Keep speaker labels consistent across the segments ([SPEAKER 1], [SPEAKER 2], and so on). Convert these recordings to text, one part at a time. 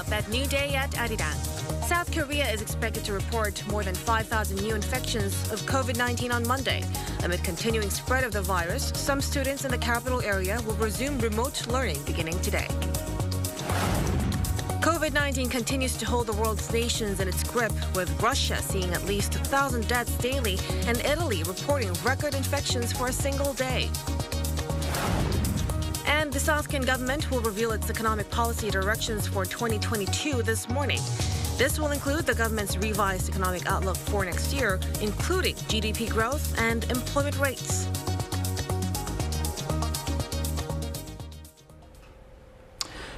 [SPEAKER 1] up at New Day at Arirang. South Korea is expected to report more than 5,000 new infections of COVID-19 on Monday. Amid continuing spread of the virus, some students in the capital area will resume remote learning beginning today. COVID-19 continues to hold the world's nations in its grip, with Russia seeing at least 1,000 deaths daily and Italy reporting record infections for a single day. And the South Korean government will reveal its economic policy directions for 2022 this morning. This will include the government's revised economic outlook for next year, including GDP growth and employment rates.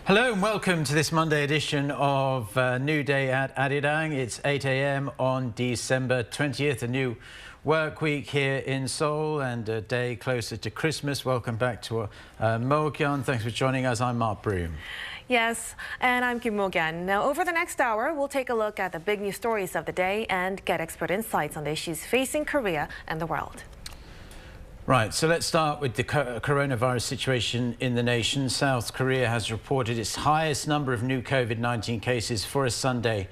[SPEAKER 2] Hello and welcome to this Monday edition of New Day at Arirang. It's 8 a.m. on December 20th, a new work week here in Seoul and a day closer to Christmas. Welcome back to Mo-kyun. Thanks for joining us. I'm Mark Broom.
[SPEAKER 1] Yes, and I'm Kim Mo-kyun. Now, over the next hour, we'll take a look at the big news stories of the day and get expert insights on the issues facing Korea and the world.
[SPEAKER 2] Right, so let's start with the coronavirus situation in the nation. South Korea has reported its highest number of new COVID-19 cases for a Sunday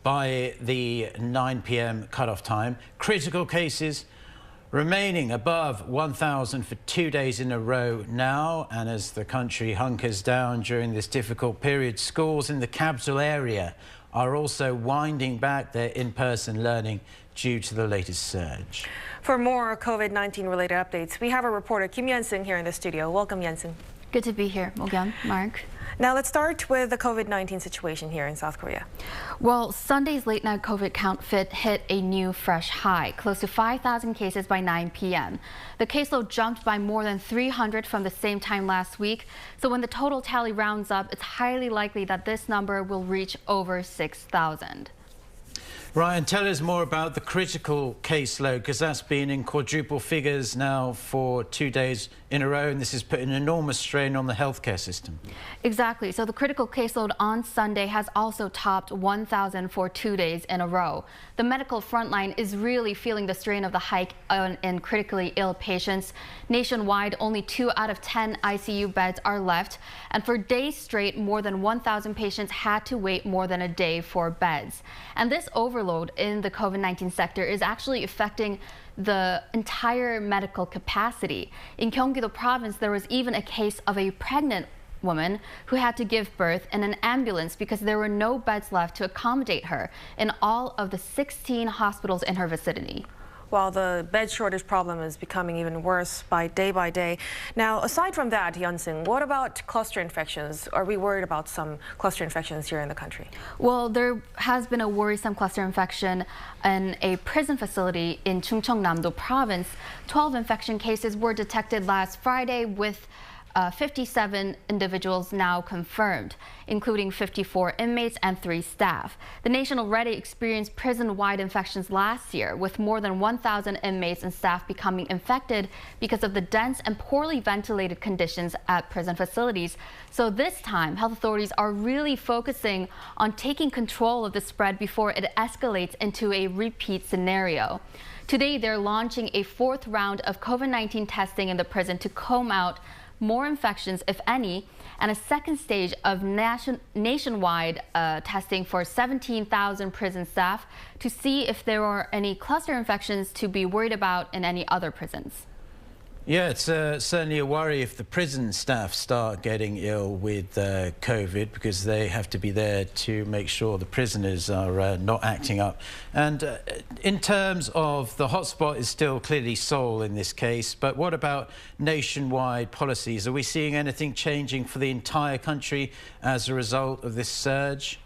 [SPEAKER 2] by the 9 p.m. cutoff time. Critical cases remaining above 1,000 for 2 days in a row now. And as the country hunkers down during this difficult period, schools in the capital area are also winding back their in-person learning due to the latest surge.
[SPEAKER 1] For more COVID-19 related updates, we have our reporter Kim Yeon-seung here in the studio. Welcome, Yeon-seung.
[SPEAKER 3] Good to be here, Mo-kyun, Mark.
[SPEAKER 1] Now let's start with the COVID-19 situation here in South Korea.
[SPEAKER 3] Well, Sunday's late night COVID count hit a new fresh high, close to 5,000 cases by 9 p.m. The caseload jumped by more than 300 from the same time last week. So when the total tally rounds up, it's highly likely that this number will reach over 6,000.
[SPEAKER 2] Ryan, tell us more about the critical caseload, because that's been in quadruple figures now for 2 days in a row, and this has put an enormous strain on the healthcare system. Exactly.
[SPEAKER 3] So the critical caseload on Sunday has also topped 1,000 for 2 days in a row. The medical frontline is really feeling the strain of the hike in critically ill patients. Nationwide, only 2 out of 10 ICU beds are left, and for days straight, more than 1,000 patients had to wait more than a day for beds. And this overload in the COVID-19 sector is actually affecting the entire medical capacity. In Gyeonggi-do province, there was even a case of a pregnant woman who had to give birth in an ambulance because there were no beds left to accommodate her in all of the 16 hospitals in her vicinity.
[SPEAKER 1] While the bed shortage problem is becoming even worse by day. Now, aside from that, Yeon-seung, what about cluster infections? Are we worried about some cluster infections here in the country?
[SPEAKER 3] Well, there has been a worrisome cluster infection in a prison facility in Chungcheongnam-do province. 12 infection cases were detected last Friday, with 57 individuals now confirmed, including 54 inmates and 3 staff. The nation already experienced prison-wide infections last year, with more than 1,000 inmates and staff becoming infected because of the dense and poorly ventilated conditions at prison facilities. So this time, health authorities are really focusing on taking control of the spread before it escalates into a repeat scenario. Today, they're launching a 4th round of COVID-19 testing in the prison to comb out more infections, if any, and a second stage of nationwide testing for 17,000 prison staff to see if there are any cluster infections to be worried about in any other prisons.
[SPEAKER 2] Yeah, it's certainly a worry if the prison staff start getting ill with COVID, because they have to be there to make sure the prisoners are not acting up. And in terms of the hotspot is still clearly Seoul in this case, but what about nationwide policies? Are we seeing anything changing for the entire country as a result of this surge?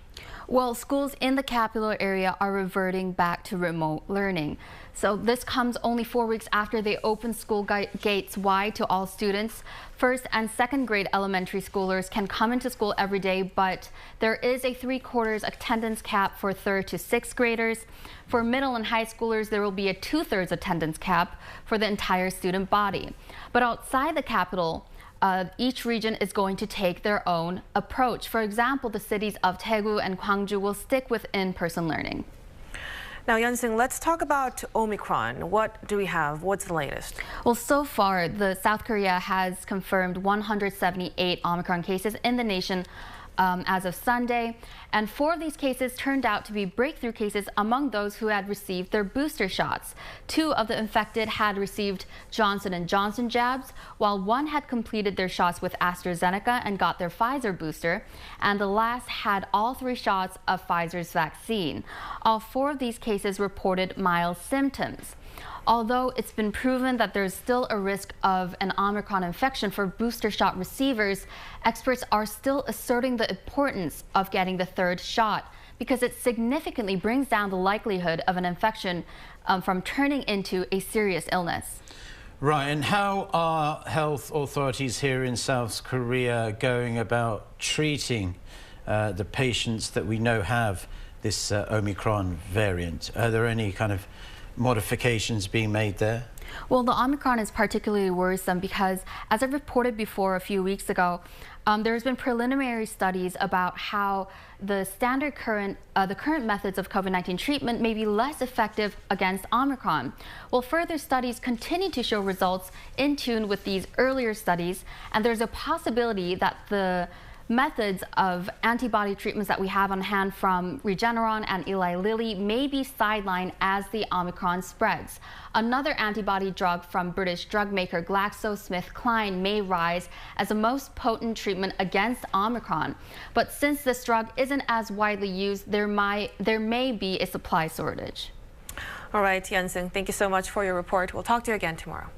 [SPEAKER 3] Well, schools in the capital area are reverting back to remote learning. So this comes only 4 weeks after they opened school gates wide to all students. First and second grade elementary schoolers can come into school every day, but there is a 3/4 attendance cap for 3rd to 6th graders. For middle and high schoolers, there will be a 2/3 attendance cap for the entire student body. But outside the capital, each region is going to take their own approach. For example, the cities of Daegu and Gwangju will stick with in-person learning.
[SPEAKER 1] Now, Yeon-seung, let's talk about Omicron. What do we have? What's the latest?
[SPEAKER 3] Well, so far, South Korea has confirmed 178 Omicron cases in the nation, as of Sunday. And 4 of these cases turned out to be breakthrough cases among those who had received their booster shots. 2 of the infected had received Johnson & Johnson jabs, while 1 had completed their shots with AstraZeneca and got their Pfizer booster, and the last had all 3 shots of Pfizer's vaccine. All 4 of these cases reported mild symptoms. Although it's been proven that there's still a risk of an Omicron infection for booster shot receivers, experts are still asserting the importance of getting the 3rd shot because it significantly brings down the likelihood of an infection from turning into a serious illness.
[SPEAKER 2] Right, and how are health authorities here in South Korea going about treating the patients that we know have this Omicron variant? Are there any kind of modifications being made there?
[SPEAKER 3] Well, the Omicron is particularly worrisome because, as I reported before a few weeks ago, there's been preliminary studies about how the current methods of COVID-19 treatment may be less effective against Omicron. Well, further studies continue to show results in tune with these earlier studies, and there's a possibility that the methods of antibody treatments that we have on hand from Regeneron and Eli Lilly may be sidelined as the Omicron spreads. Another antibody drug from British drug maker GlaxoSmithKline may rise as the most potent treatment against Omicron. But since this drug isn't as widely used, there may be a supply shortage.
[SPEAKER 1] All right, Hyun-Sung, thank you so much for your report. We'll talk to you again tomorrow.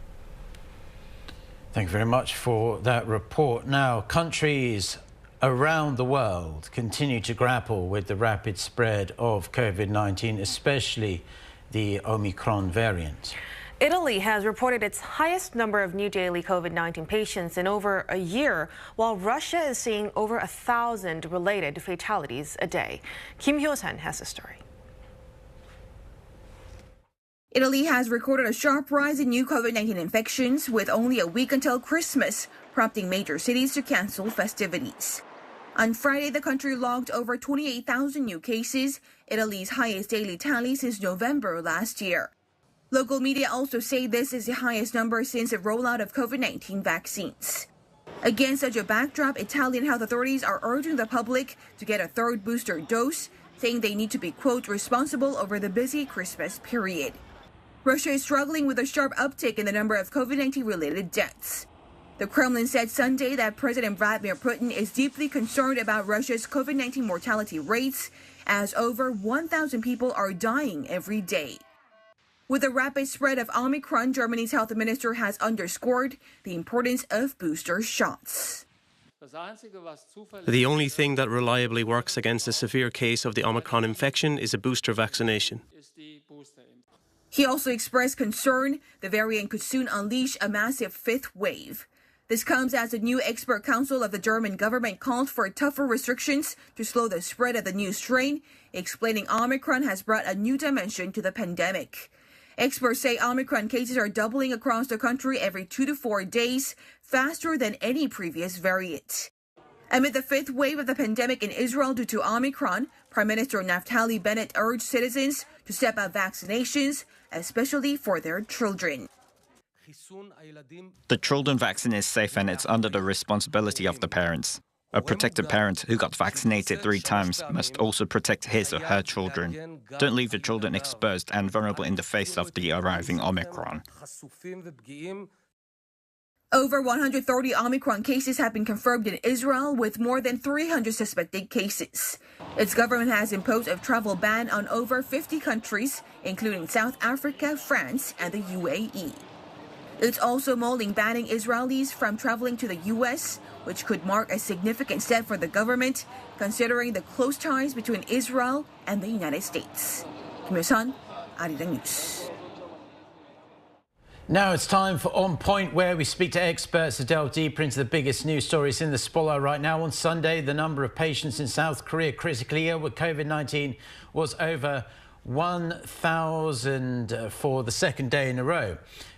[SPEAKER 2] Thank you very much for that report. Now, countries around the world continue to grapple with the rapid spread of COVID-19, especially the Omicron variant.
[SPEAKER 1] Italy has reported its highest number of new daily COVID-19 patients in over a year, while Russia is seeing over 1,000 related fatalities a day. Kim Hyo-san has the story.
[SPEAKER 4] Italy has recorded a sharp rise in new COVID-19 infections with only a week until Christmas, prompting major cities to cancel festivities. On Friday, the country logged over 28,000 new cases, Italy's highest daily tally since November last year. Local media also say this is the highest number since the rollout of COVID-19 vaccines. Against such a backdrop, Italian health authorities are urging the public to get a 3rd booster dose, saying they need to be, quote, responsible over the busy Christmas period. Russia is struggling with a sharp uptick in the number of COVID-19 related deaths. The Kremlin said Sunday that President Vladimir Putin is deeply concerned about Russia's COVID-19 mortality rates, as over 1,000 people are dying every day. With the rapid spread of Omicron, Germany's health minister has underscored the importance of booster shots.
[SPEAKER 5] The only thing that reliably works against a severe case of the Omicron infection is a booster vaccination.
[SPEAKER 4] He also expressed concern the variant could soon unleash a massive 5th wave. This comes as the new expert council of the German government called for tougher restrictions to slow the spread of the new strain, explaining Omicron has brought a new dimension to the pandemic. Experts say Omicron cases are doubling across the country every 2 to 4 days, faster than any previous variant. Amid the 5th wave of the pandemic in Israel due to Omicron, Prime Minister Naftali Bennett urged citizens to step up vaccinations, especially for their children.
[SPEAKER 6] The children vaccine is safe and it's under the responsibility of the parents. A protected parent who got vaccinated 3 times must also protect his or her children. Don't leave the children exposed and vulnerable in the face of the arriving Omicron.
[SPEAKER 4] Over 130 Omicron cases have been confirmed in Israel, with more than 300 suspected cases. Its government has imposed a travel ban on over 50 countries, including South Africa, France, and the UAE. It's also mulling banning Israelis from traveling to the U.S., which could mark a significant step for the government, considering the close ties between Israel and the United States. Kim Hyo-sun, Arirang News.
[SPEAKER 2] Now it's time for On Point, where we speak to experts to delve deeper into the biggest news stories in the spotlight right now. On Sunday, the number of patients in South Korea critically ill with COVID-19 was over 1,000 for the 2nd day in a row.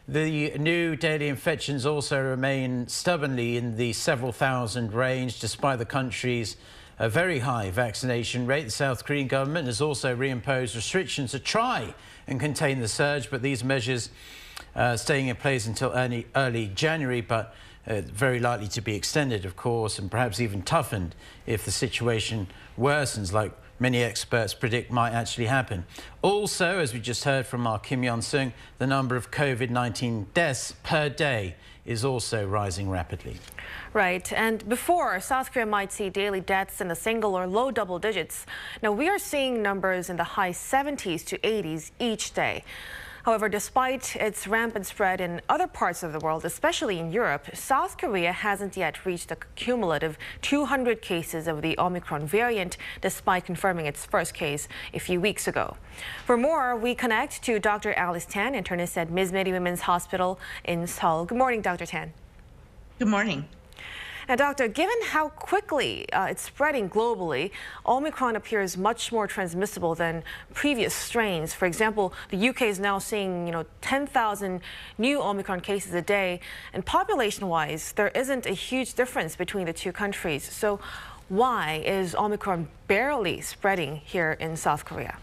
[SPEAKER 2] The new daily infections also remain stubbornly in the several thousand range, despite the country's very high vaccination rate. The South Korean government has also reimposed restrictions to try and contain the surge, but these measures staying in place until early January. But very likely to be extended, of course, and perhaps even toughened if the situation worsens, like many experts predict might actually happen. Also, as we just heard from our Kim Yeon-sung, the number of COVID-19 deaths per day is also rising rapidly.
[SPEAKER 1] Right, and before, South Korea might see daily deaths in the single or low double digits. Now, we are seeing numbers in the high 70s to 80s each day. However, despite its rampant spread in other parts of the world, especially in Europe, South Korea hasn't yet reached a cumulative 200 cases of the Omicron variant, despite confirming its first case a few weeks ago. For more, we connect to Dr. Alice Tan, internist at Ms. Mary Women's Hospital in Seoul. Good morning, Dr. Tan.
[SPEAKER 7] Good morning.
[SPEAKER 1] Now, Doctor, given how quickly it's spreading globally, Omicron appears much more transmissible than previous strains. For example, the UK is now seeing, 10,000 new Omicron cases a day, and population-wise, there isn't a huge difference between the two countries. So why is Omicron barely spreading here in South Korea?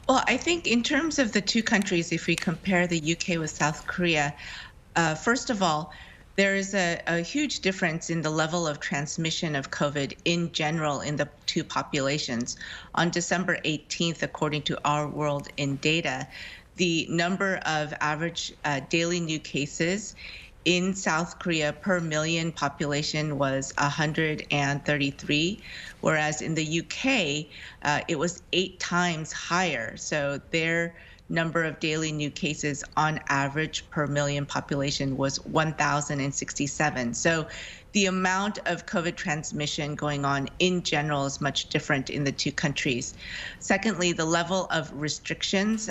[SPEAKER 7] Well, I think in terms of the two countries, if we compare the UK with South Korea, first of all, there is a huge difference in the level of transmission of COVID in general in the two populations. On December 18th, according to Our World in Data, the number of average daily new cases in South Korea per million population was 133, whereas in the UK, it was 8 times higher. So their number of daily new cases on average per million population was 1,067. So the amount of COVID transmission going on in general is much different in the two countries. Secondly, the level of restrictions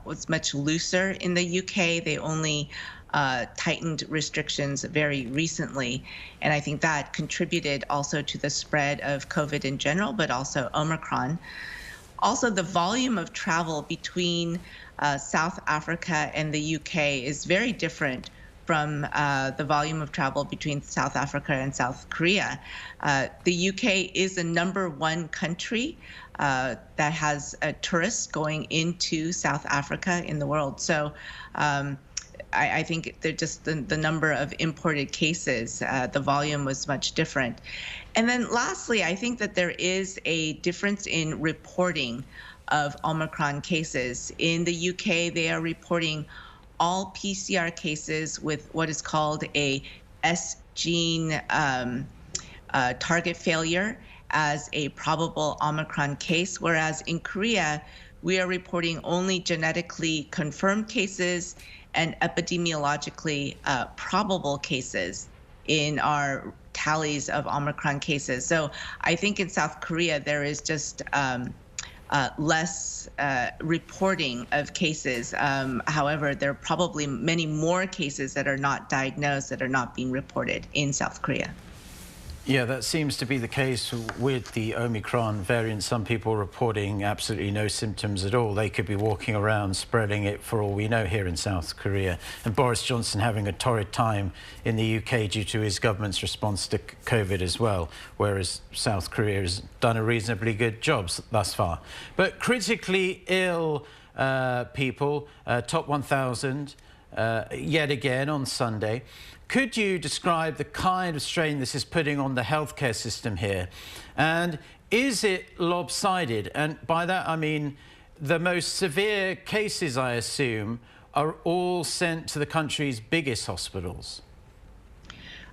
[SPEAKER 7] was much looser in the UK. They only tightened restrictions very recently. And I think that contributed also to the spread of COVID in general, but also Omicron. Also, the volume of travel between South Africa and the UK is very different from the volume of travel between South Africa and South Korea. The UK is the #1 country that has tourists going into South Africa in the world. So I think they're just the number of imported cases, the volume was much different. And then lastly, I think that there is a difference in reporting of Omicron cases. In the UK, they are reporting all PCR cases with what is called a S gene target failure as a probable Omicron case, whereas in Korea, we are reporting only genetically confirmed cases and epidemiologically probable cases in our tallies of Omicron cases. So I think in South Korea, there is just less reporting of cases. However, there are probably many more cases that are not diagnosed, that are not being reported in South Korea.
[SPEAKER 2] Yeah, that seems to be the case with the Omicron variant. Some people reporting absolutely no symptoms at all. They could be walking around spreading it for all we know here in South Korea. And Boris Johnson having a torrid time in the UK due to his government's response to COVID as well, whereas South Korea has done a reasonably good job thus far. But critically ill people, top 1,000 yet again on Sunday. Could you describe the kind of strain this is putting on the healthcare system here? And is it lopsided? And by that, I mean the most severe cases, I assume, are all sent to the country's biggest hospitals.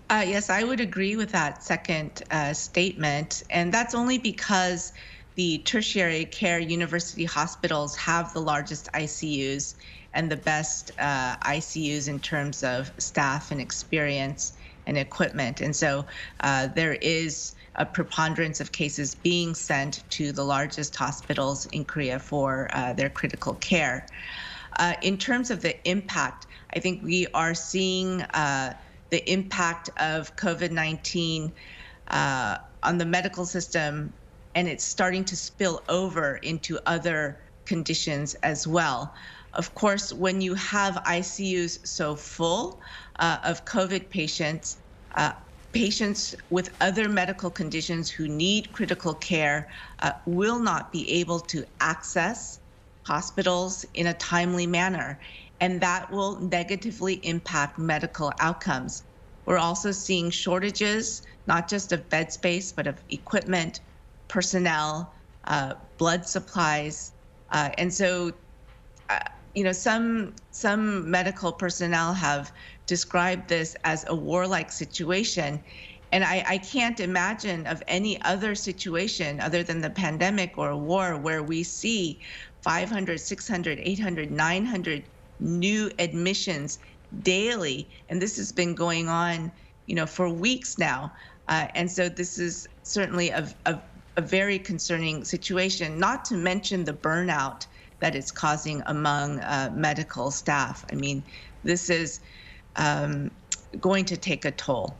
[SPEAKER 7] Yes, I would agree with that second statement. And that's only because the tertiary care university hospitals have the largest ICUs and the best ICUs in terms of staff and experience and equipment. And so there is a preponderance of cases being sent to the largest hospitals in Korea for their critical care. In terms of the impact, I think we are seeing the impact of COVID-19 on the medical system, and it's starting to spill over into other conditions as well. Of course, when you have ICUs so full of COVID patients, patients with other medical conditions who need critical care will not be able to access hospitals in a timely manner, and that will negatively impact medical outcomes. We're also seeing shortages, not just of bed space, but of equipment, personnel, blood supplies. And so, some medical personnel have described this as a warlike situation. And I can't imagine of any other situation other than the pandemic or a war where we see 500, 600, 800, 900 new admissions daily. And this has been going on, for weeks now. And so this is certainly a very concerning situation, not to mention the burnout that it's causing among medical staff. I mean, this is going to take a toll.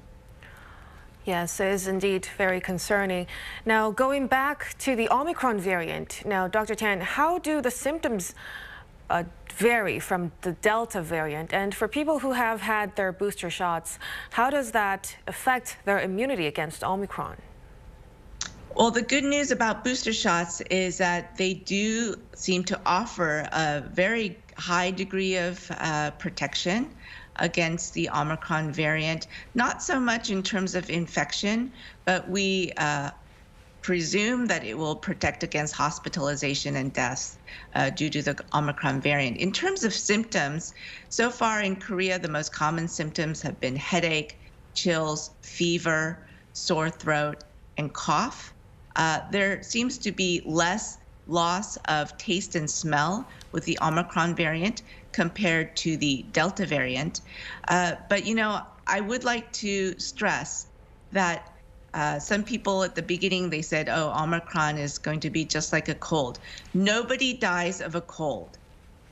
[SPEAKER 1] Yes, it is indeed very concerning. Now, going back to the Omicron variant, now, Dr. Tan, how do the symptoms vary from the Delta variant? And for people who have had their booster shots, how does that affect their immunity against Omicron?
[SPEAKER 7] Well, the good news about booster shots is that they do seem to offer a very high degree of protection against the Omicron variant, not so much in terms of infection, but we presume that it will protect against hospitalization and deaths due to the Omicron variant. In terms of symptoms, so far in Korea, the most common symptoms have been headache, chills, fever, sore throat, and cough. There seems to be less loss of taste and smell with the Omicron variant compared to the Delta variant. But, I would like to stress that some people at the beginning, they said, oh, Omicron is going to be just like a cold. Nobody dies of a cold.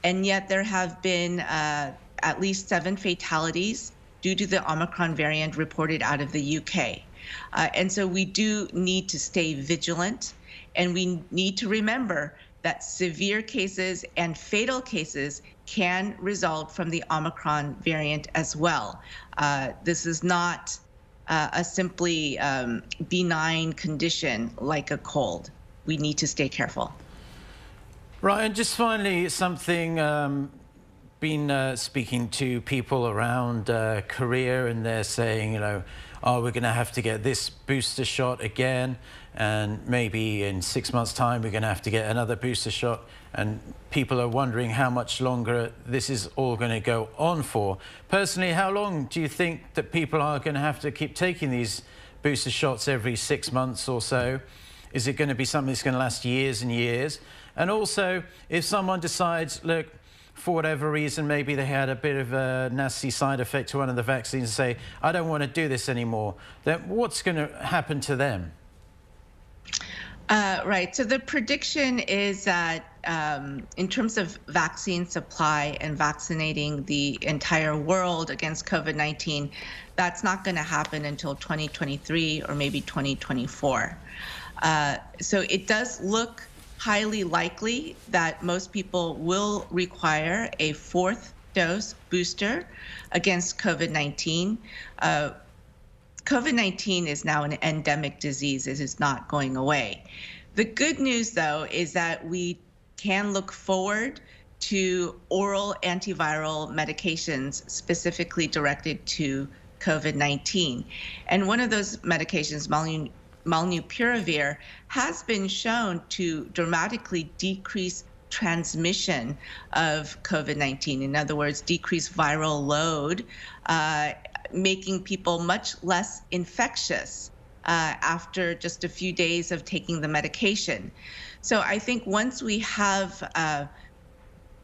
[SPEAKER 7] And yet there have been at least 7 fatalities due to the Omicron variant reported out of the UK. And so we do need to stay vigilant, and we need to remember that severe cases and fatal cases can result from the Omicron variant as well. This is not a simply benign condition like a cold. We need to stay careful.
[SPEAKER 2] Right, and just finally, something been speaking to people around Korea, and they're saying, oh, we're going to have to get this booster shot again, and maybe in 6 months' time we're going to have to get another booster shot, and people are wondering how much longer this is all going to go on for. Personally, how long do you think that people are going to have to keep taking these booster shots every 6 months or so? Is it going to be something that's going to last years and years? And also, if someone decides, look, for whatever reason, maybe they had a bit of a nasty side effect to one of the vaccines and say, I don't want to do this anymore, then what's going to happen to them?
[SPEAKER 7] Right. So the prediction is that in terms of vaccine supply and vaccinating the entire world against COVID-19, that's not going to happen until 2023 or maybe 2024. So it does look highly likely that most people will require a 4th dose booster against COVID-19. COVID-19 is now an endemic disease. It is not going away. The good news, though, is that we can look forward to oral antiviral medications specifically directed to COVID-19. And one of those medications, molnupiravir, has been shown to dramatically decrease transmission of COVID-19. In other words, decrease viral load, making people much less infectious after just a few days of taking the medication. So I think once we have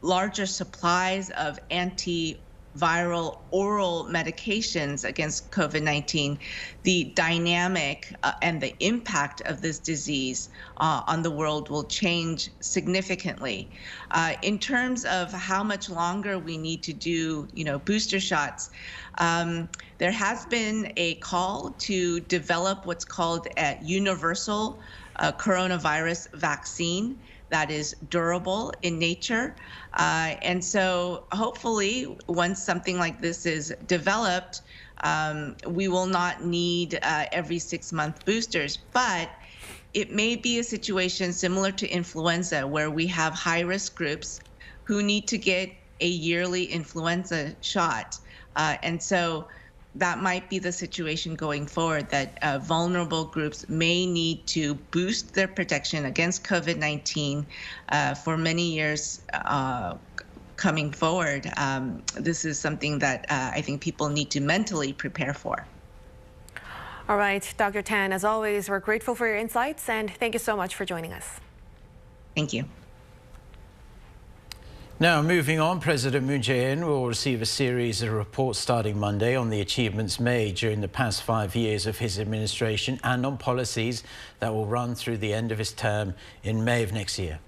[SPEAKER 7] larger supplies of antiviral oral medications against COVID-19, the dynamic and the impact of this disease on the world will change significantly. In terms of how much longer we need to do, booster shots, there has been a call to develop what's called a universal coronavirus vaccine that is durable in nature. And so hopefully once something like this is developed, we will not need every 6-month boosters, but it may be a situation similar to influenza where we have high-risk groups who need to get a yearly influenza shot. And so that might be the situation going forward, that vulnerable groups may need to boost their protection against COVID-19 for many years coming forward. This is something that I think people need to mentally prepare for.
[SPEAKER 1] All right, Dr. Tan, as always, we're grateful for your insights, and thank you so much for joining us.
[SPEAKER 7] Thank you.
[SPEAKER 2] Now, moving on, President Moon Jae-in will receive a series of reports starting Monday on the achievements made during the past 5 years of his administration and on policies that will run through the end of his term in May of next year.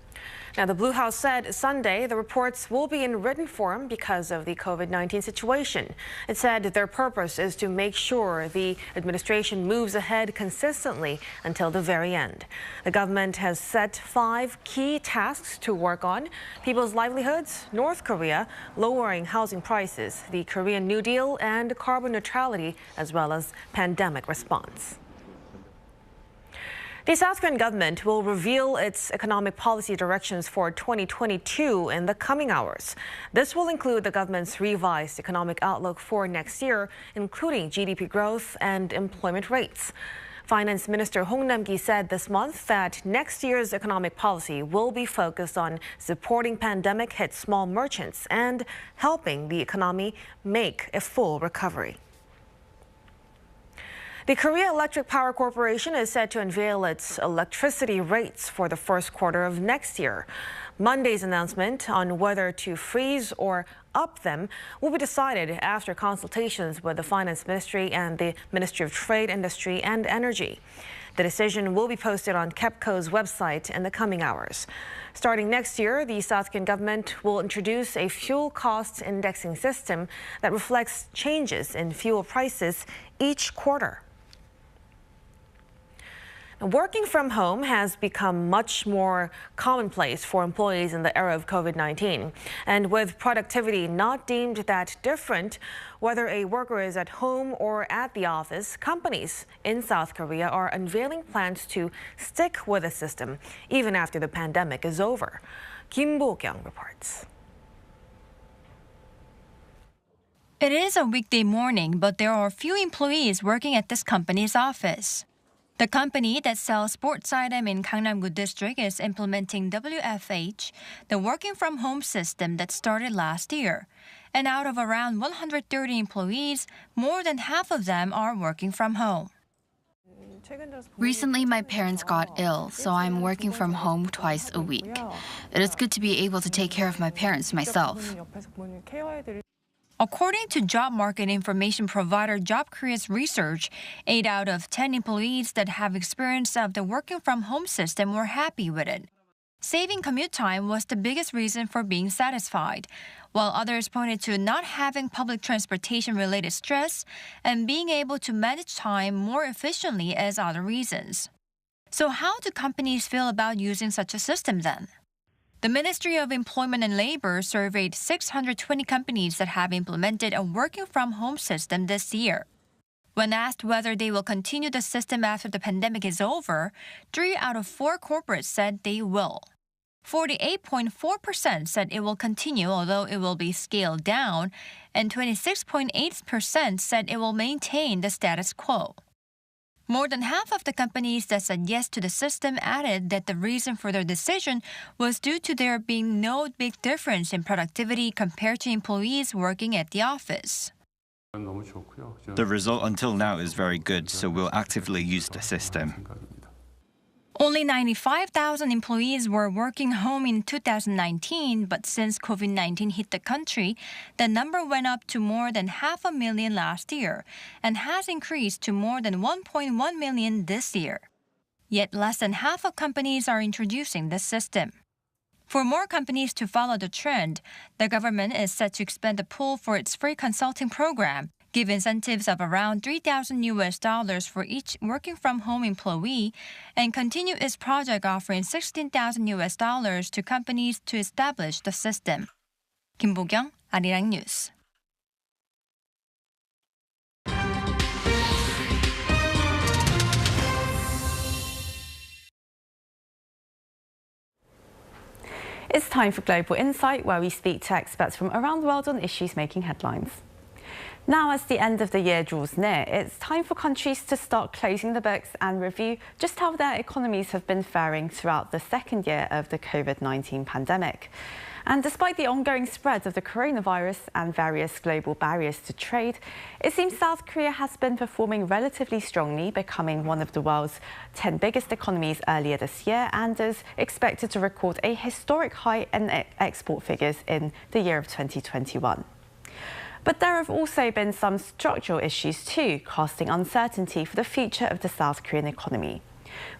[SPEAKER 1] Now, the Blue House said Sunday the reports will be in written form because of the COVID-19 situation. It said their purpose is to make sure the administration moves ahead consistently until the very end. The government has set 5 key tasks to work on: people's livelihoods, North Korea, lowering housing prices, the Korean New Deal, and carbon neutrality, as well as pandemic response. The South Korean government will reveal its economic policy directions for 2022 in the coming hours. This will include the government's revised economic outlook for next year, including GDP growth and employment rates. Finance Minister Hong Nam-ki said this month that next year's economic policy will be focused on supporting pandemic-hit small merchants and helping the economy make a full recovery. The Korea Electric Power Corporation is set to unveil its electricity rates for the first quarter of next year. Monday's announcement on whether to freeze or up them will be decided after consultations with the Finance Ministry and the Ministry of Trade, Industry and Energy. The decision will be posted on KEPCO's website in the coming hours. Starting next year, the South Korean government will introduce a fuel cost indexing system that reflects changes in fuel prices each quarter. Working from home has become much more commonplace for employees in the era of COVID-19. And with productivity not deemed that different, whether a worker is at home or at the office, companies in South Korea are unveiling plans to stick with the system even after the pandemic is over. Kim Bo-kyung reports.
[SPEAKER 8] It is a weekday morning, but there are few employees working at this company's office. The company that sells sports items in Gangnam-gu district is implementing WFH, the working from home system that started last year. And out of around 130 employees, more than half of them are working from home.
[SPEAKER 3] Recently, my parents got ill, so I'm working from home twice a week. It is good to be able to take care of my parents myself.
[SPEAKER 8] According to job market information provider Job Korea's research, 8 out of 10 employees that have experience of the working from home system were happy with it. Saving commute time was the biggest reason for being satisfied, while others pointed to not having public transportation-related stress and being able to manage time more efficiently as other reasons. So how do companies feel about using such a system then? The Ministry of Employment and Labor surveyed 620 companies that have implemented a working from home system this year. When asked whether they will continue the system after the pandemic is over, 3 out of 4 corporates said they will. 48.4% said it will continue, although it will be scaled down, and 26.8% said it will maintain the status quo. More than half of the companies that said yes to the system added that the reason for their decision was due to there being no big difference in productivity compared to employees working at the office.
[SPEAKER 6] The result until now is very good, so we'll actively use the system.
[SPEAKER 8] Only 95,000 employees were working home in 2019, but since COVID-19 hit the country, the number went up to more than 500,000 last year and has increased to more than 1.1 million this year. Yet less than half of companies are introducing this system. For more companies to follow the trend, the government is set to expand the pool for its free consulting program, give incentives of around $3,000 for each working from home employee, and continue its project offering $16,000 to companies to establish the system. Kim Bo-kyung, Arirang News.
[SPEAKER 9] It's time for Global Insight, where we speak to experts from around the world on issues making headlines. Now, as the end of the year draws near, it's time for countries to start closing the books and review just how their economies have been faring throughout the second year of the COVID-19 pandemic. And despite the ongoing spread of the coronavirus and various global barriers to trade, it seems South Korea has been performing relatively strongly, becoming one of the world's 10 biggest economies earlier this year and is expected to record a historic high in export figures in the year of 2021. But there have also been some structural issues too, casting uncertainty for the future of the South Korean economy.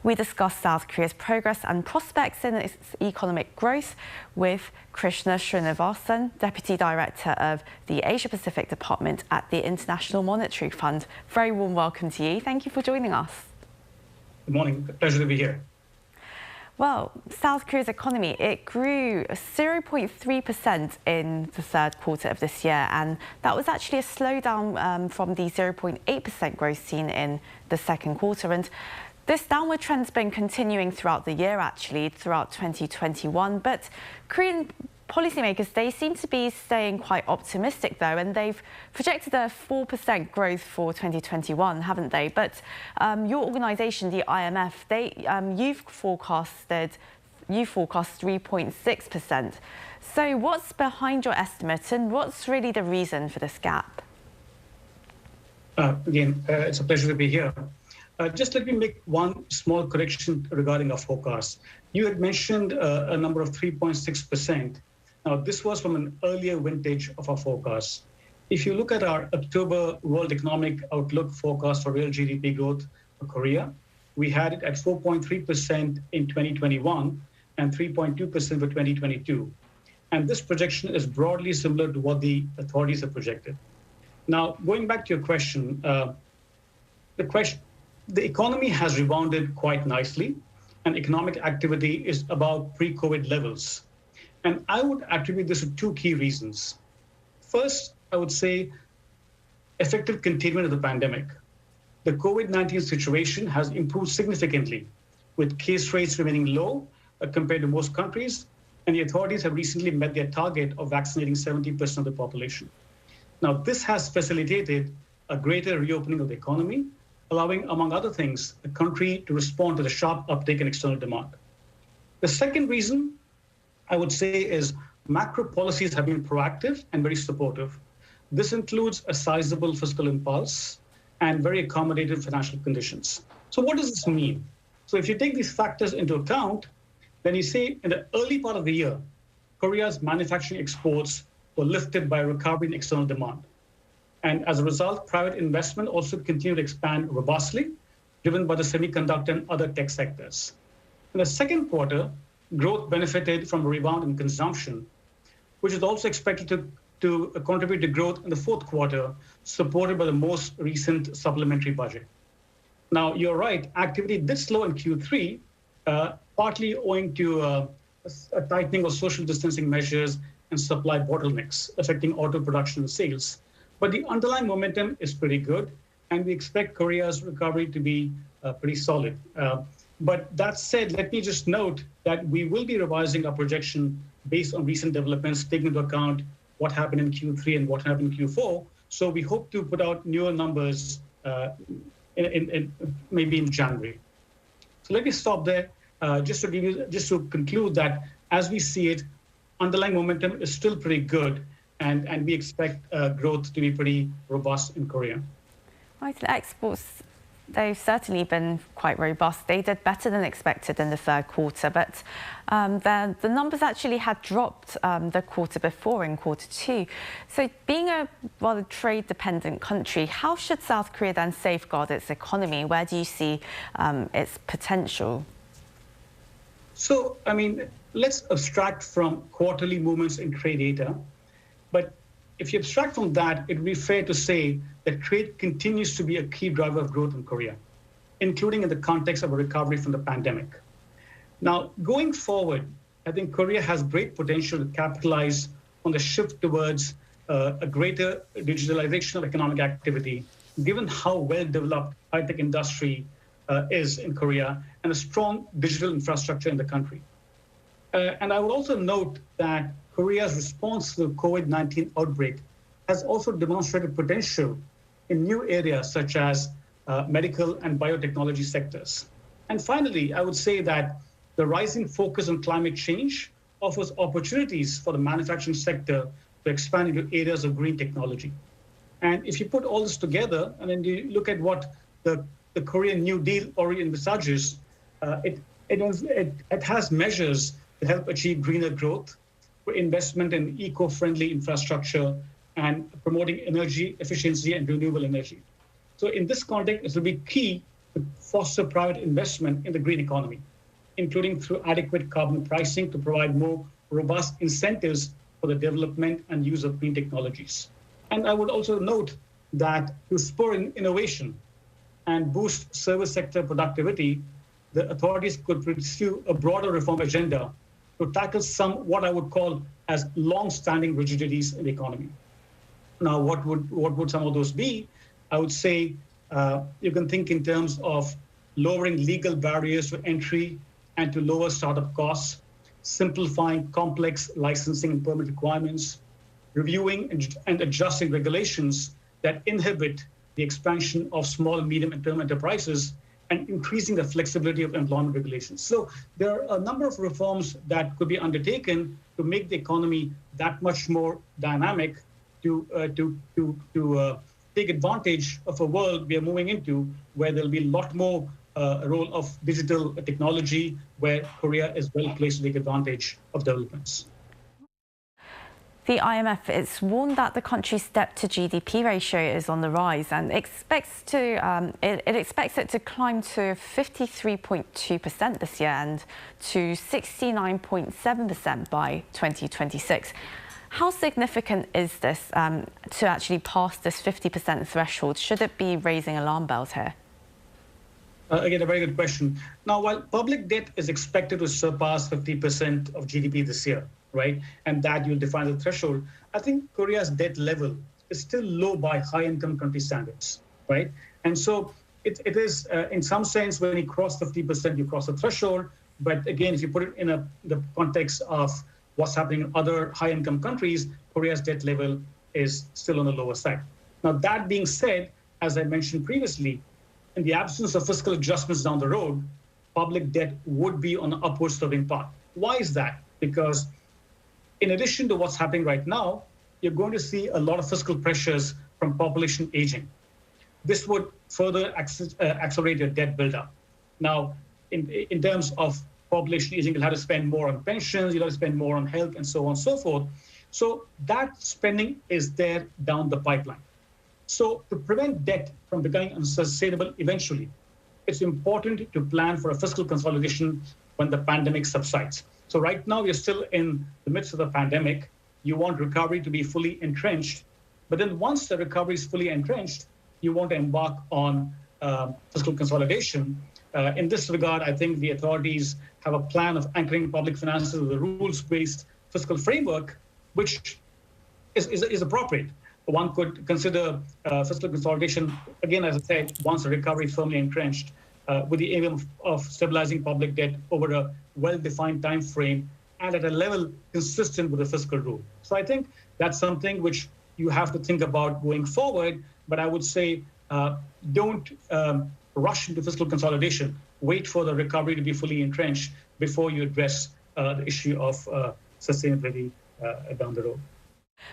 [SPEAKER 9] We discuss South Korea's progress and prospects in its economic growth with Krishna Srinivasan, Deputy Director of the Asia-Pacific Department at the International Monetary Fund. Very warm welcome to you. Thank you for joining us.
[SPEAKER 10] Good morning. Pleasure to be here.
[SPEAKER 9] Well, South Korea's economy, it grew 0.3% in the third quarter of this year, and that was actually a slowdown from the 0.8% growth seen in the second quarter. And this downward trend's been continuing throughout the year, actually, throughout 2021. But Korean policymakers, they seem to be staying quite optimistic, though, and they've projected a 4% growth for 2021, haven't they? But your organisation, the IMF, you forecast 3.6%. So what's behind your estimate, and what's really the reason for this gap?
[SPEAKER 10] Again, it's a pleasure to be here. Just let me make one small correction regarding our forecast. You had mentioned a number of 3.6%. Now, this was from an earlier vintage of our forecast. If you look at our October World Economic Outlook forecast for real GDP growth for Korea, we had it at 4.3% in 2021 and 3.2% for 2022. And this projection is broadly similar to what the authorities have projected. Now, going back to your question, the economy has rebounded quite nicely, and economic activity is about pre-COVID levels. And I would attribute this to two key reasons. First, I would say effective containment of the pandemic. The COVID-19 situation has improved significantly, with case rates remaining low compared to most countries, and the authorities have recently met their target of vaccinating 70% of the population. Now, this has facilitated a greater reopening of the economy, allowing, among other things, the country to respond to the sharp uptake in external demand. The second reason, I would say, is macro policies have been proactive and very supportive. This includes a sizable fiscal impulse and very accommodative financial conditions. So what does this mean? So if you take these factors into account, then you see in the early part of the year, Korea's manufacturing exports were lifted by a recovery in external demand. And as a result, private investment also continued to expand robustly, driven by the semiconductor and other tech sectors. In the second quarter, growth benefited from a rebound in consumption, which is also expected to contribute to growth in the fourth quarter, supported by the most recent supplementary budget. Now, you're right, activity did slow in Q3, partly owing to a tightening of social distancing measures and supply bottlenecks affecting auto production and sales. But the underlying momentum is pretty good, and we expect Korea's recovery to be pretty solid. But that said, let me just note that we will be revising our projection based on recent developments, taking into account what happened in Q3 and what happened in Q4. So we hope to put out newer numbers maybe in January. So let me stop there, just to conclude that as we see it, underlying momentum is still pretty good, and we expect growth to be pretty robust in Korea.
[SPEAKER 9] Right, the exports, they've certainly been quite robust. They did better than expected in the third quarter, but the numbers actually had dropped the quarter before, in quarter two. So being a rather trade-dependent country, how should South Korea then safeguard its economy? Where do you see its potential?
[SPEAKER 10] So, I mean, let's abstract from quarterly movements in trade data. But if you abstract from that, it would be fair to say that trade continues to be a key driver of growth in Korea, including in the context of a recovery from the pandemic. Now, going forward, I think Korea has great potential to capitalize on the shift towards a greater digitalization of economic activity, given how well-developed high-tech industry is in Korea and a strong digital infrastructure in the country. And I would also note that Korea's response to the COVID-19 outbreak has also demonstrated potential in new areas such as medical and biotechnology sectors. And finally, I would say that the rising focus on climate change offers opportunities for the manufacturing sector to expand into areas of green technology. And if you put all this together, and then you look at what the Korean New Deal already envisages, it has measures to help achieve greener growth, for investment in eco-friendly infrastructure, and promoting energy efficiency and renewable energy. So in this context, it will be key to foster private investment in the green economy, including through adequate carbon pricing to provide more robust incentives for the development and use of green technologies. And I would also note that to spur innovation and boost service sector productivity, the authorities could pursue a broader reform agenda to tackle some what I would call as long-standing rigidities in the economy. Now, what would some of those be? I would say you can think in terms of lowering legal barriers to entry and to lower startup costs, simplifying complex licensing and permit requirements, reviewing and adjusting regulations that inhibit the expansion of small, medium, and term enterprises, and increasing the flexibility of employment regulations. So there are a number of reforms that could be undertaken to make the economy that much more dynamic, to take advantage of a world we are moving into where there'll be a lot more role of digital technology, where Korea is well placed to take advantage of developments.
[SPEAKER 9] The IMF is warned that the country's debt to GDP ratio is on the rise and expects it to climb to 53.2% this year and to 69.7% by 2026. How significant is this to actually pass this 50% threshold? Should it be raising alarm bells here?
[SPEAKER 10] Again, a very good question. Now, while public debt is expected to surpass 50% of GDP this year, right, and that you'll define the threshold, I think Korea's debt level is still low by high-income country standards, right? And so it is, in some sense, when you cross 50%, you cross the threshold. But again, if you put it in the context of what's happening in other high-income countries, Korea's debt level is still on the lower side. Now, that being said, as I mentioned previously, in the absence of fiscal adjustments down the road, public debt would be on an upward sloping path. Why is that? Because in addition to what's happening right now, you're going to see a lot of fiscal pressures from population aging. This would further accelerate your debt buildup. Now, in terms of population aging, you'll have to spend more on pensions, you'll have to spend more on health, and so on and so forth. So that spending is there down the pipeline. So to prevent debt from becoming unsustainable eventually, it's important to plan for a fiscal consolidation when the pandemic subsides. So right now, we're still in the midst of the pandemic. You want recovery to be fully entrenched. But then once the recovery is fully entrenched, you want to embark on fiscal consolidation. In this regard, I think the authorities have a plan of anchoring public finances with a rules-based fiscal framework, which is appropriate. One could consider fiscal consolidation, again, as I said, once the recovery is firmly entrenched, with the aim of stabilizing public debt over a well-defined time frame and at a level consistent with the fiscal rule. So I think that's something which you have to think about going forward. But I would say don't rush into fiscal consolidation. Wait for the recovery to be fully entrenched before you address the issue of sustainability down the road.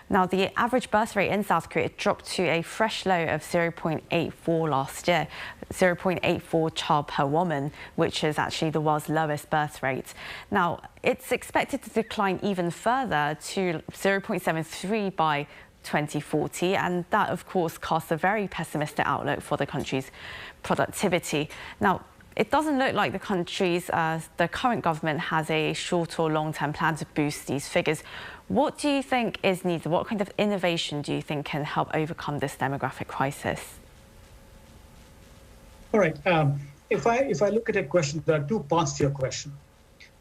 [SPEAKER 9] Now, the average birth rate in South Korea dropped to a fresh low of 0.84 last year, 0.84 child per woman, which is actually the world's lowest birth rate. Now, it's expected to decline even further to 0.73 by 2040, and that, of course, casts a very pessimistic outlook for the country's productivity. Now, it doesn't look like the current government has a short or long-term plan to boost these figures. What do you think is needed? What kind of innovation do you think can help overcome this demographic crisis?
[SPEAKER 10] All right. If I look at a question, there are two parts to your question.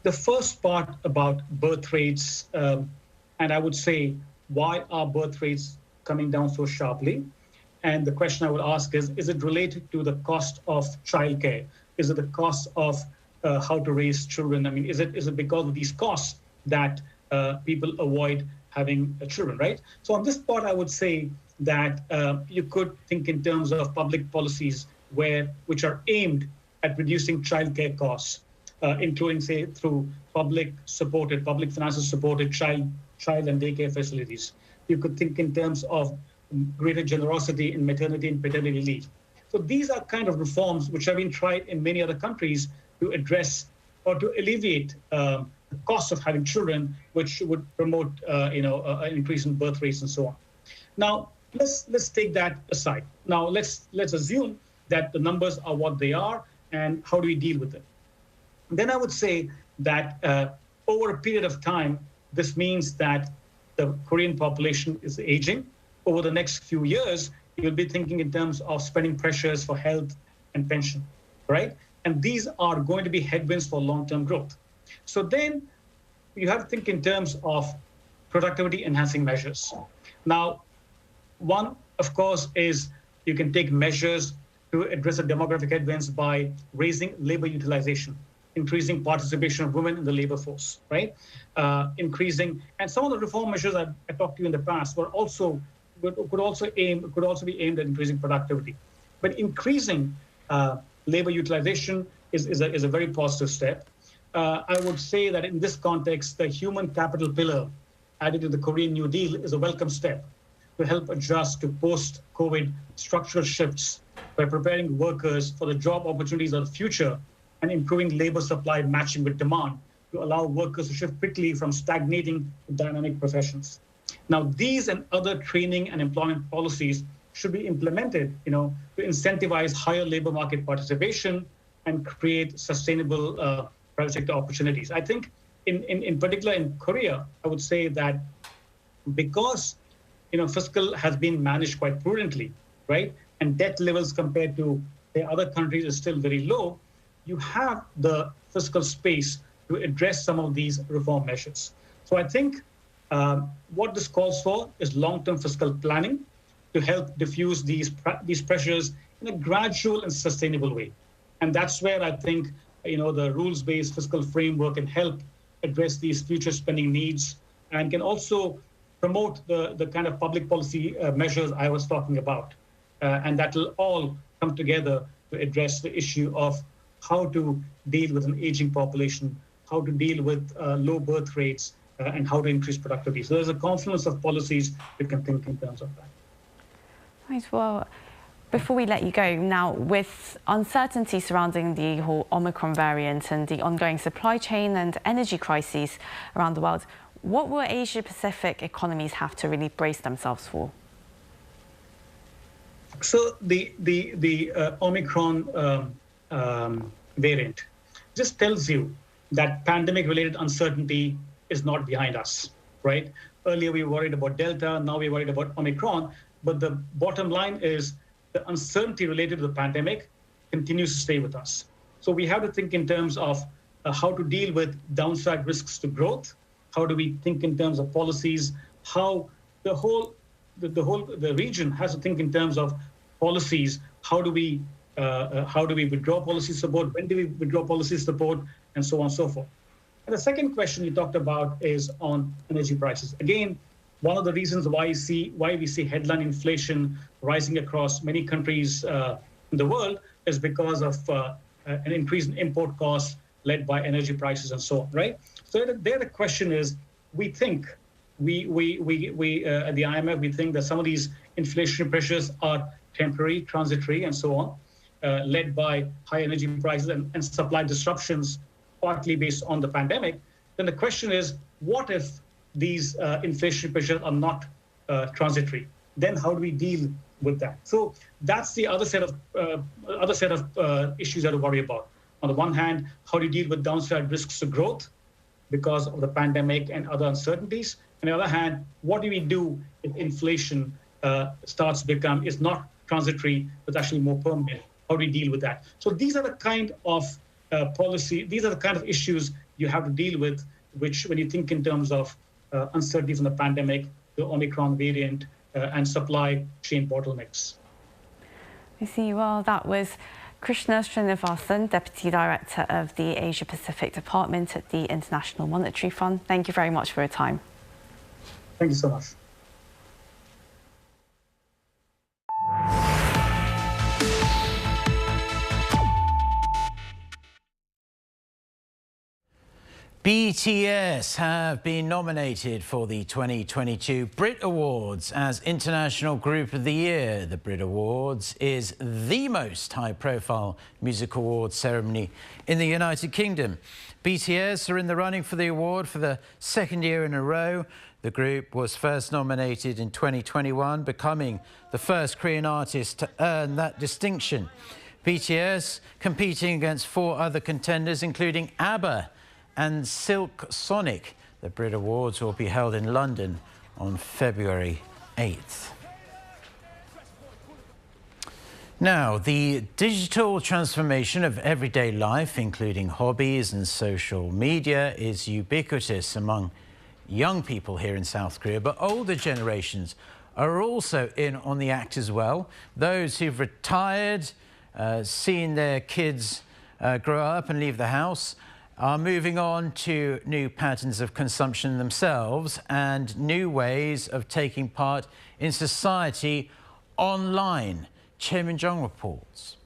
[SPEAKER 10] The first part about birth rates, and I would say, why are birth rates coming down so sharply? And the question I would ask is it related to the cost of childcare? Is it the cost of how to raise children? I mean, is it because of these costs that people avoid having children, right? So on this part, I would say that you could think in terms of public policies which are aimed at reducing childcare costs, including, say, through public finances supported child and daycare facilities. You could think in terms of greater generosity in maternity and paternity leave. So these are kind of reforms which have been tried in many other countries to address or to alleviate the cost of having children, which would promote, an increase in birth rates and so on. Now, let's take that aside. Now, let's assume that the numbers are what they are, and how do we deal with them? Then I would say that over a period of time, this means that the Korean population is aging. Over the next few years, you'll be thinking in terms of spending pressures for health and pension, right? And these are going to be headwinds for long-term growth. So then you have to think in terms of productivity enhancing measures. Now, one, of course, is you can take measures to address the demographic headwinds by raising labor utilization, increasing participation of women in the labor force, right? Increasing, and some of the reform measures I talked to you in the past could also be aimed at increasing productivity. But increasing labor utilization is a very positive step. I would say that in this context, the human capital pillar added to the Korean New Deal is a welcome step to help adjust to post-COVID structural shifts by preparing workers for the job opportunities of the future and improving labor supply matching with demand to allow workers to shift quickly from stagnating to dynamic professions. Now, these and other training and employment policies should be implemented, to incentivize higher labor market participation and create sustainable private sector opportunities. I think in particular in Korea, I would say that because, fiscal has been managed quite prudently, right? And debt levels compared to the other countries is still very low, you have the fiscal space to address some of these reform measures. So I think what this calls for is long-term fiscal planning to help diffuse these pressures in a gradual and sustainable way. And that's where I think, the rules-based fiscal framework can help address these future spending needs and can also promote the kind of public policy measures I was talking about. And that will all come together to address the issue of how to deal with an aging population, how to deal with low birth rates, and how to increase productivity. So there's a confluence of policies we can think in terms of that.
[SPEAKER 9] Right, well, before we let you go, now with uncertainty surrounding the whole Omicron variant and the ongoing supply chain and energy crises around the world, what will Asia-Pacific economies have to really brace themselves for?
[SPEAKER 10] So the Omicron variant just tells you that pandemic-related uncertainty is not behind us, right? Earlier we were worried about Delta, now we're worried about Omicron, but the bottom line is the uncertainty related to the pandemic continues to stay with us. So we have to think in terms of how to deal with downside risks to growth. How do we think in terms of policies? How the region has to think in terms of policies. How do we withdraw policy support? When do we withdraw policy support? And so on and so forth. And the second question you talked about is on energy prices. Again, one of the reasons why we see headline inflation rising across many countries in the world is because of an increase in import costs led by energy prices and so on, right? So there the question is, we think, at the IMF, we think that some of these inflationary pressures are temporary, transitory, and so on, led by high energy prices and supply disruptions, partly based on the pandemic. Then the question is, what if these inflationary pressures are not transitory? Then how do we deal with that? So that's the other set of issues that to worry about. On the one hand, how do you deal with downside risks to growth because of the pandemic and other uncertainties? On the other hand, what do we do if inflation is not transitory, but actually more permanent? How do we deal with that? So these are the kind of these are the kind of issues you have to deal with, which when you think in terms of uncertainty from the pandemic, the Omicron variant, and supply chain bottlenecks.
[SPEAKER 9] I see. Well, that was Krishna Srinivasan, Deputy Director of the Asia Pacific Department at the International Monetary Fund. Thank you very much for your time.
[SPEAKER 10] Thank you so much.
[SPEAKER 2] BTS have been nominated for the 2022 Brit Awards as International Group of the Year. The Brit Awards is the most high-profile music awards ceremony in the United Kingdom. BTS are in the running for the award for the second year in a row. The group was first nominated in 2021, becoming the first Korean artist to earn that distinction. BTS competing against 4 other contenders, including ABBA and Silk Sonic. The Brit Awards will be held in London on February 8th. Now, the digital transformation of everyday life, including hobbies and social media, is ubiquitous among young people here in South Korea, but older generations are also in on the act as well. Those who've retired, seen their kids grow up and leave the house, are moving on to new patterns of consumption themselves and new ways of taking part in society online. Chae Min-jung reports.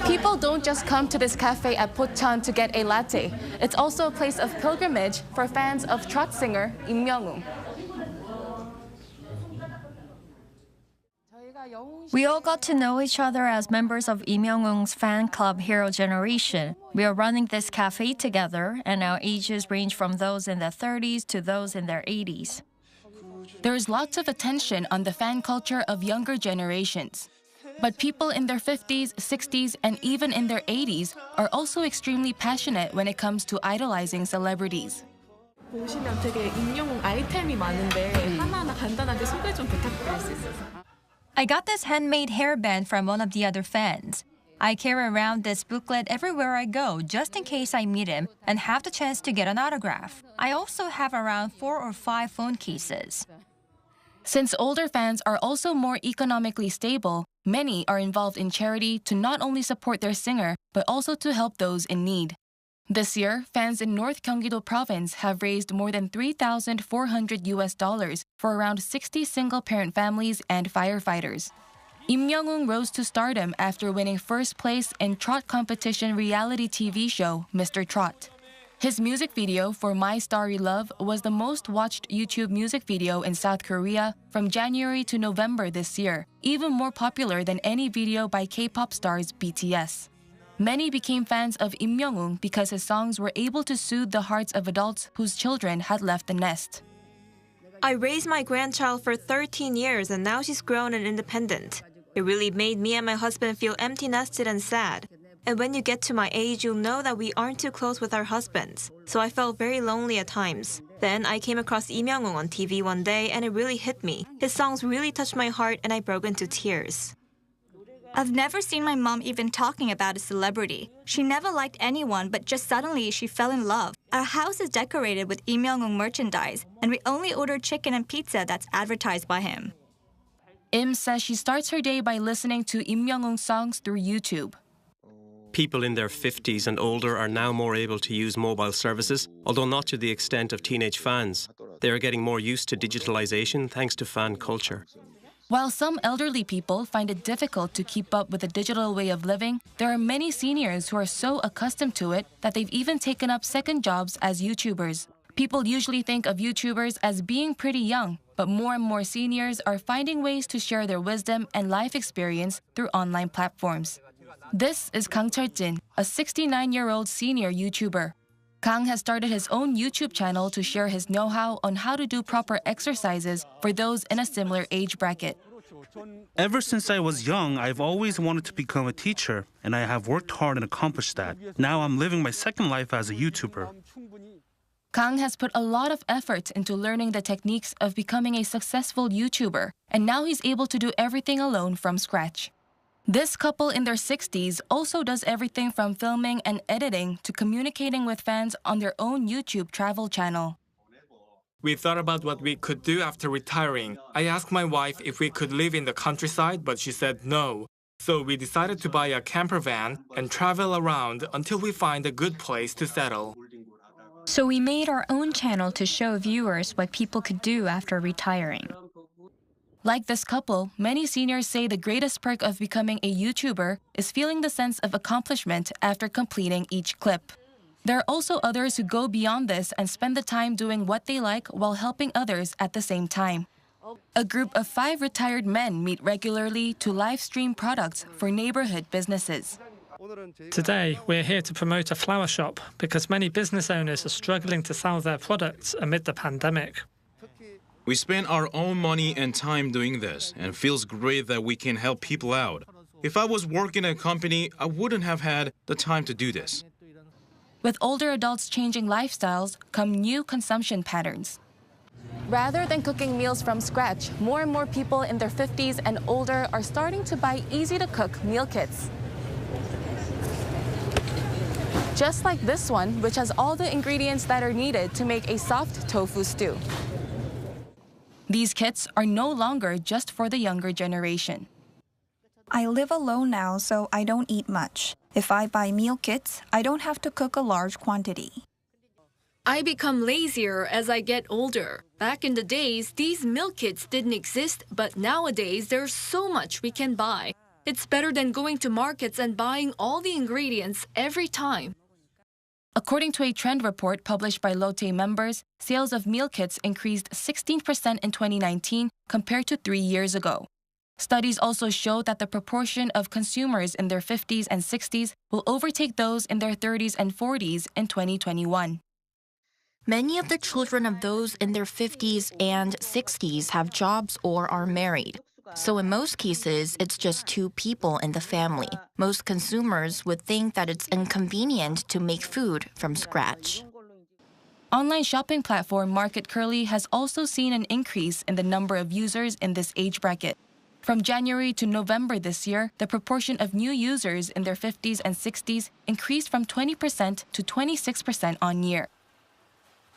[SPEAKER 11] People don't just come to this cafe at Pocheon to get a latte. It's also a place of pilgrimage for fans of trot singer Im Myung-woon.
[SPEAKER 8] We all got to know each other as members of Im Myung-woon's fan club Hero Generation. We are running this cafe together, and our ages range from those in their 30s to those in their 80s.
[SPEAKER 11] There's lots of attention on the fan culture of younger generations. But people in their 50s, 60s, and even in their 80s are also extremely passionate when it comes to idolizing celebrities.
[SPEAKER 12] 보시면 되게 임영웅 아이템이 많은데 하나하나 간단하게 소개 좀 부탁드릴 수 있어요?
[SPEAKER 8] I got this handmade hairband from one of the other fans. I carry around this booklet everywhere I go, just in case I meet him and have the chance to get an autograph. I also have around 4 or 5 phone cases.
[SPEAKER 11] Since older fans are also more economically stable, many are involved in charity to not only support their singer, but also to help those in need. This year, fans in North Gyeonggi-do Province have raised more than $3,400 for around 60 single-parent families and firefighters. Im Myung-woon rose to stardom after winning first place in trot competition reality TV show Mr. Trot. His music video for My Starry Love was the most watched YouTube music video in South Korea from January to November this year, even more popular than any video by K-pop stars BTS. Many became fans of Im Myung-woon because his songs were able to soothe the hearts of adults whose children had left the nest.
[SPEAKER 13] I raised my grandchild for 13 years and now she's grown and independent. It really made me and my husband feel empty-nested and sad. And when you get to my age, you'll know that we aren't too close with our husbands. So I felt very lonely at times. Then I came across Im Myung-woon on TV one day and it really hit me. His songs really touched my heart and I broke into tears.
[SPEAKER 14] I've never seen my mom even talking about a celebrity. She never liked anyone, but just suddenly she fell in love. Our house is decorated with Im Myung-woon merchandise, and we only order chicken and pizza that's advertised by him.
[SPEAKER 11] Im says she starts her day by listening to Im Myung-woon songs through YouTube.
[SPEAKER 5] People in their 50s and older are now more able to use mobile services, although not to the extent of teenage fans. They are getting more used to digitalization thanks to fan culture.
[SPEAKER 11] While some elderly people find it difficult to keep up with the digital way of living, there are many seniors who are so accustomed to it that they've even taken up second jobs as YouTubers. People usually think of YouTubers as being pretty young, but more and more seniors are finding ways to share their wisdom and life experience through online platforms. This is Kang Cheol-jin, a 69-year-old senior YouTuber. Kang has started his own YouTube channel to share his know-how on how to do proper exercises for those in a similar age bracket.
[SPEAKER 15] Ever since I was young, I've always wanted to become a teacher, and I have worked hard and accomplished that. Now I'm living my second life as a YouTuber.
[SPEAKER 11] Kang has put a lot of effort into learning the techniques of becoming a successful YouTuber, and now he's able to do everything alone from scratch. This couple in their 60s also does everything from filming and editing to communicating with fans on their own YouTube travel channel.
[SPEAKER 16] We thought about what we could do after retiring. I asked my wife if we could live in the countryside, but she said no. So we decided to buy a camper van and travel around until we find a good place to settle.
[SPEAKER 8] So we made our own channel to show viewers what people could do after retiring. Like this couple, many seniors say the greatest perk of becoming a YouTuber is feeling the sense of accomplishment after completing each clip. There are also others who go beyond this and spend the time doing what they like while helping others at the same time. A group of 5 retired men meet regularly to live stream products for neighborhood businesses.
[SPEAKER 17] Today, we're here to promote a flower shop because many business owners are struggling to sell their products amid the pandemic.
[SPEAKER 18] We spend our own money and time doing this, and it feels great that we can help people out. If I was working in a company, I wouldn't have had the time to do this.
[SPEAKER 11] With older adults changing lifestyles come new consumption patterns. Rather than cooking meals from scratch, more and more people in their 50s and older are starting to buy easy-to-cook meal kits. Just like this one, which has all the ingredients that are needed to make a soft tofu stew. These kits are no longer just for the younger generation.
[SPEAKER 19] I live alone now, so I don't eat much. If I buy meal kits, I don't have to cook a large quantity.
[SPEAKER 20] I become lazier as I get older. Back in the days, these meal kits didn't exist, but nowadays there's so much we can buy. It's better than going to markets and buying all the ingredients every time.
[SPEAKER 11] According to a trend report published by Lotte members, sales of meal kits increased 16% in 2019 compared to 3 years ago. Studies also show that the proportion of consumers in their 50s and 60s will overtake those in their 30s and 40s in 2021.
[SPEAKER 21] Many of the children of those in their 50s and 60s have jobs or are married. So in most cases, it's just 2 people in the family. Most consumers would think that it's inconvenient to make food from scratch.
[SPEAKER 11] Online shopping platform Market Curly has also seen an increase in the number of users in this age bracket. From January to November this year, the proportion of new users in their 50s and 60s increased from 20% to 26% on year.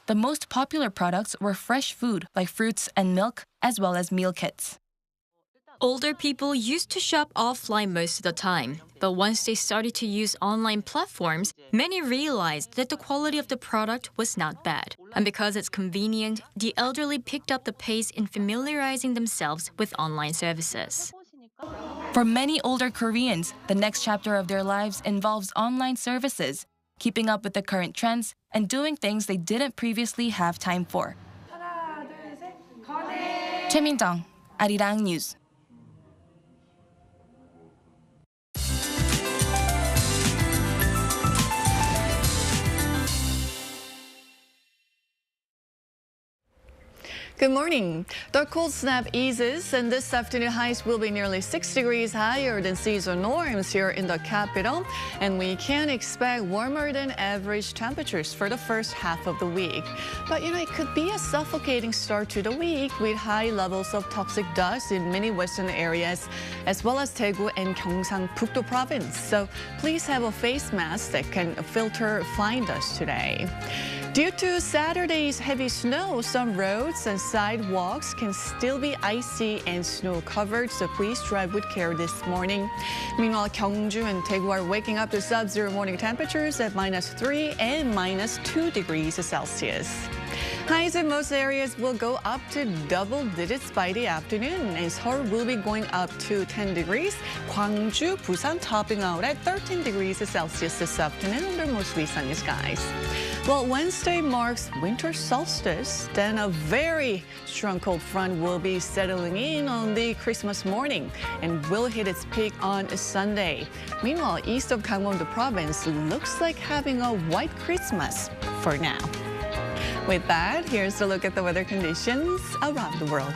[SPEAKER 11] The most popular products were fresh food like fruits and milk, as well as meal kits.
[SPEAKER 20] Older people used to shop offline most of the time, but once they started to use online platforms, many realized that the quality of the product was not bad. And because it's convenient, the elderly picked up the pace in familiarizing themselves with online services.
[SPEAKER 11] For many older Koreans, the next chapter of their lives involves online services, keeping up with the current trends, and doing things they didn't previously have time for. 최민정, Arirang News.
[SPEAKER 22] Good morning. The cold snap eases, and this afternoon highs will be nearly 6 degrees higher than seasonal norms here in the capital, and we can expect warmer than average temperatures for the first half of the week. But it could be a suffocating start to the week with high levels of toxic dust in many western areas, as well as Daegu and Gyeongsang-Bukdo province. So please have a face mask that can filter flying dust today. Due to Saturday's heavy snow, some roads and sidewalks can still be icy and snow-covered, so please drive with care this morning. Meanwhile, Gyeongju and Daegu are waking up to sub-zero morning temperatures at -3 and -2 degrees Celsius. Highs in most areas will go up to double digits by the afternoon, and Seoul will be going up to 10 degrees. Gwangju, Busan topping out at 13 degrees Celsius this afternoon under mostly sunny skies. Well, Wednesday marks winter solstice, then a very strong cold front will be settling in on the Christmas morning and will hit its peak on Sunday. Meanwhile, east of Gangwon-do province looks like having a white Christmas for now. With that, here's a look at the weather conditions around the world.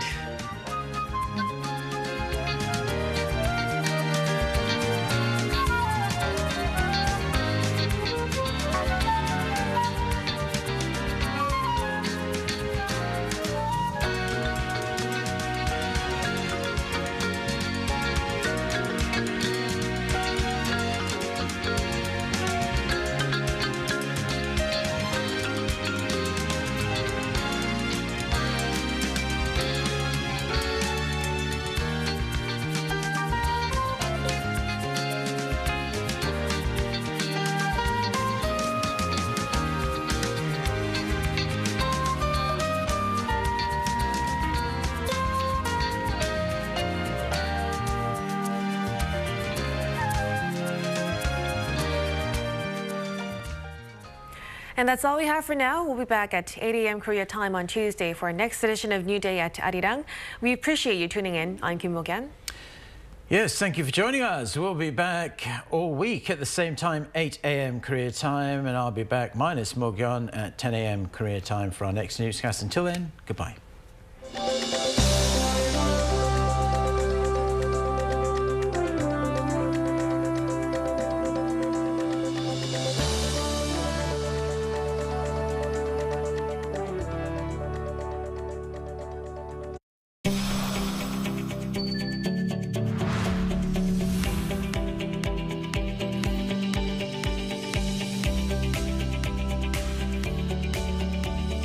[SPEAKER 1] And that's all we have for now. We'll be back at 8 a.m. Korea time on Tuesday for our next edition of New Day at Arirang. We appreciate you tuning in. I'm Kim Mo-gyan.
[SPEAKER 2] Yes, thank you for joining us. We'll be back all week at the same time, 8 a.m. Korea time, and I'll be back minus Mo-gyan at 10 a.m. Korea time for our next newscast. Until then, goodbye.